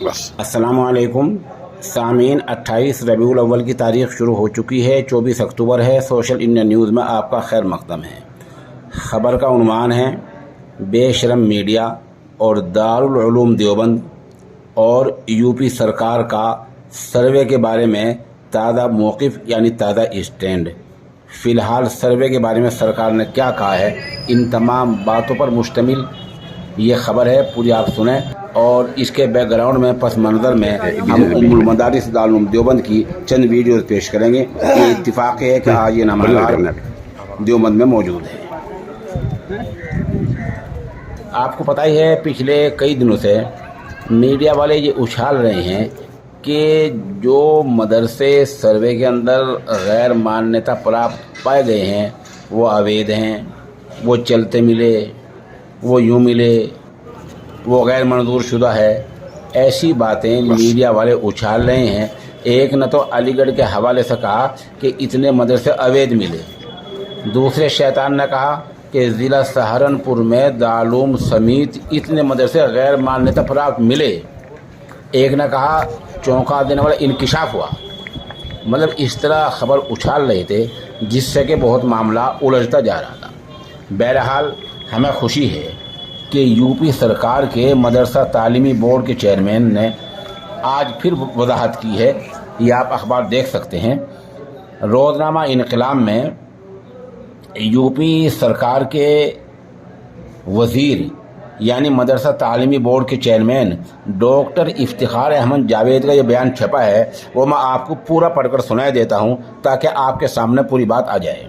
बस। अस्सलाम वालेकुम सामीन, 28 रबीउल अव्वल की तारीख शुरू हो चुकी है। 24 अक्टूबर है। सोशल इंडिया न्यूज़ में आपका खैर मकदम है। ख़बर का उन्वान है बेशरम मीडिया और दारुल उलूम देवबंद और यूपी सरकार का सर्वे के बारे में ताज़ा मौक़िफ़ यानी ताज़ा स्टैंड। फ़िलहाल सर्वे के बारे में सरकार ने क्या कहा है, इन तमाम बातों पर मुश्तमिल ये खबर है। पूरी आप सुने और इसके बैकग्राउंड में पस मंज़र में हम उम्मुल मदारिस दारुल उलूम देवबंद की चंद वीडियोज़ पेश करेंगे। ये इत्तिफ़ाक़ है कि आज ये नमूनादार देवबंद में मौजूद है। आपको पता ही है पिछले कई दिनों से मीडिया वाले ये उछाल रहे हैं कि जो मदरसे सर्वे के अंदर गैर मान्यता प्राप्त पाए गए हैं वो अवैध हैं, वो चलते मिले, वो यूँ मिले, वो गैर मंजूर शुदा है। ऐसी बातें मीडिया वाले उछाल रहे हैं। एक न तो अलीगढ़ के हवाले से कहा कि इतने मदरसे अवैध मिले, दूसरे शैतान ने कहा कि ज़िला सहारनपुर में दारूल समेत इतने मदरसे गैर मान्यता प्राप्त मिले। एक ने कहा चौंका देने वाला इंकिशाफ हुआ। मतलब इस तरह खबर उछाल रहे थे जिससे कि बहुत मामला उलझता जा रहा था। बहरहाल हमें खुशी है कि यूपी सरकार के मदरसा तालीमी बोर्ड के चेयरमैन ने आज फिर वजाहत की है। ये आप अखबार देख सकते हैं। रोज़नामा इनक़िलाब में यूपी सरकार के वज़ीर यानी मदरसा तालीमी बोर्ड के चेयरमैन डॉक्टर इफ्तिखार अहमद जावेद का ये बयान छपा है। वो मैं आपको पूरा पढ़कर सुनाई देता हूँ ताकि आपके सामने पूरी बात आ जाए।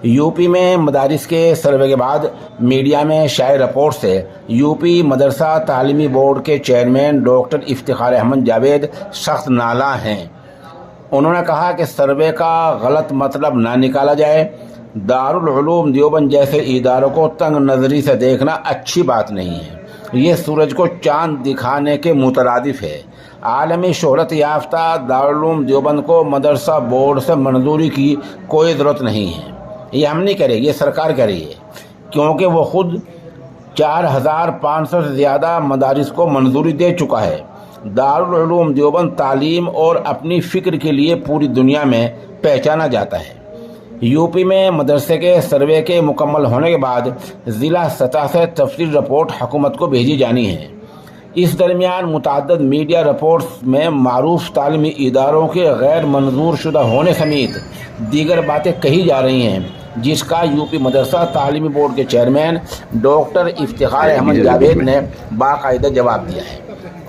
यूपी में मदारिस के सर्वे के बाद मीडिया में शाये रिपोर्ट से यूपी मदरसा तालीमी बोर्ड के चेयरमैन डॉक्टर इफ्तिखार अहमद जावेद सख्त नाला हैं। उन्होंने कहा कि सर्वे का गलत मतलब ना निकाला जाए। दारुल उलूम देवबंद जैसे इदारों को तंग नज़री से देखना अच्छी बात नहीं है। ये सूरज को चांद दिखाने के मुतरादिफ है। आलमी शोहरत याफ्ता दारुल उलूम देवबंद को मदरसा बोर्ड से मंजूरी की कोई ज़रूरत नहीं है। ये हम नहीं करेंगे, ये सरकार कर रही है, क्योंकि वो ख़ुद 4500 से ज़्यादा मदारिस को मंजूरी दे चुका है। दारुल उलूम देवबंद तालीम और अपनी फ़िक्र के लिए पूरी दुनिया में पहचाना जाता है। यूपी में मदरसे के सर्वे के मुकम्मल होने के बाद ज़िला सतह से तफसील रिपोर्ट हुकूमत को भेजी जानी है। इस दरमियान मुतअद्दिद मीडिया रिपोर्ट्स में मारूफ तालीमी इदारों के गैर मंजूर शुदा होने समेत दीगर बातें कही जा रही हैं, जिसका यूपी मदरसा तालीमी बोर्ड के चेयरमैन डॉक्टर इफ्तिखार अहमद जावेद ने बाकायदा जवाब दिया है।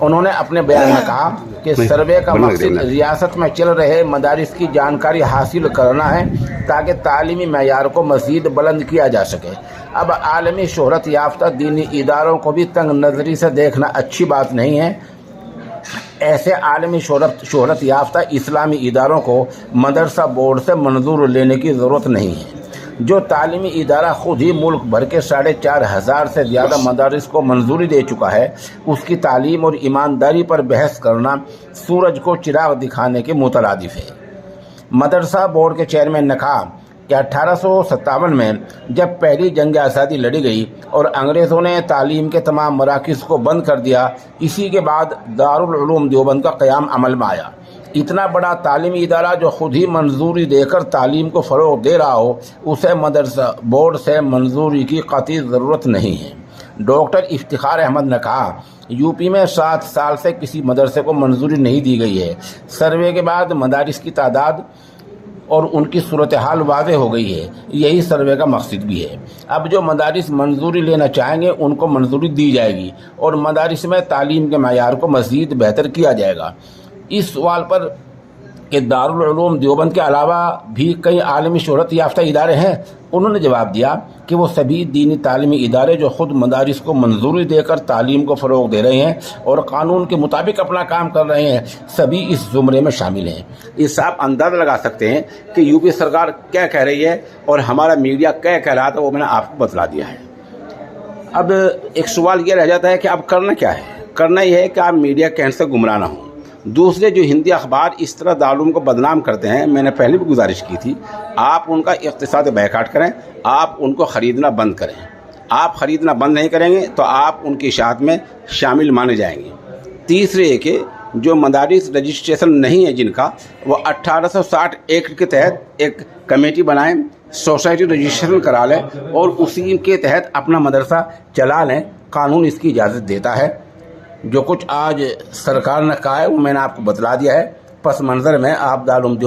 उन्होंने अपने बयान में कहा कि सर्वे का मकसद रियासत में चल रहे मदारिस की जानकारी हासिल करना है ताकि तालीमी मयार को मज़ीद बुलंद किया जा सके। अब आलमी शोहरत याफ्ता दीनी इदारों को भी तंग नज़री से देखना अच्छी बात नहीं है। ऐसे आलमी शोहरत याफ्ता इस्लामी इदारों को मदरसा बोर्ड से मंजूर लेने की ज़रूरत नहीं है। जो तालीमी इदारा खुद ही मुल्क भर के 4500 से ज़्यादा मदारिस को मंजूरी दे चुका है, उसकी तालीम और ईमानदारी पर बहस करना सूरज को चिराग दिखाने के मुतरादिफ है। मदरसा बोर्ड के चेयरमैन ने कहा कि 1857 में जब पहली जंग आज़ादी लड़ी गई और अंग्रेज़ों ने तालीम के तमाम मराकिज़ को बंद कर दिया, इसी के बाद दारुल उलूम देवबंद का क़याम अमल में आया। इतना बड़ा तालीमी इदारा जो खुद ही मंजूरी देकर तालीम को फ़रोग़ दे रहा हो, उसे मदरसा बोर्ड से मंजूरी की क़तई ज़रूरत नहीं है। डॉक्टर इफ्तिखार अहमद ने कहा यूपी में 7 साल से किसी मदरसे को मंजूरी नहीं दी गई है। सर्वे के बाद मदारिस की तादाद और उनकी सूरत हाल वाज़ेह हो गई है। यही सर्वे का मकसद भी है। अब जो मदारिस मंजूरी लेना चाहेंगे उनको मंजूरी दी जाएगी और मदारिस में तालीम के मयार को मज़ीद बेहतर किया जाएगा। इस सवाल पर कि दारुल उलूम देवबंद के अलावा भी कई आलमी शोहरत याफ्ता इदारे हैं, उन्होंने जवाब दिया कि वो सभी दीनी तालीमी इदारे जो ख़ुद मदारिस को मंजूरी देकर तालीम को फ़रोग़ दे रहे हैं और कानून के मुताबिक अपना काम कर रहे हैं, सभी इस ज़ुमरे में शामिल हैं। इससे आप अंदाज़ा लगा सकते हैं कि यूपी सरकार क्या कह रही है और हमारा मीडिया क्या कह रहा था, वो मैंने आपको बतला दिया है। अब एक सवाल ये रह जाता है कि अब करना क्या है। करना यह है कि आप मीडिया कहने से गुमराह ना हो। दूसरे जो हिंदी अखबार इस तरह दारुल को बदनाम करते हैं, मैंने पहले भी गुजारिश की थी, आप उनका इख्तिसाद बैकाट करें, आप उनको ख़रीदना बंद करें। आप ख़रीदना बंद नहीं करेंगे तो आप उनकी इशाअत में शामिल माने जाएंगे। تیسرے یہ کہ جو مدارس رجسٹریشن نہیں ہے جن کا، وہ 1860 ایکٹ کے تحت ایک کمیٹی بنائیں، سوسائٹی رجسٹریشن کرا لیں اور اسی کے تحت اپنا مدرسہ چلا لیں. قانون اس کی اجازت دیتا ہے. جو کچھ آج سرکار نے کہا ہے وہ میں نے آپ کو بتلا دیا ہے. پس منظر میں آپ دارالعلوم دیوبند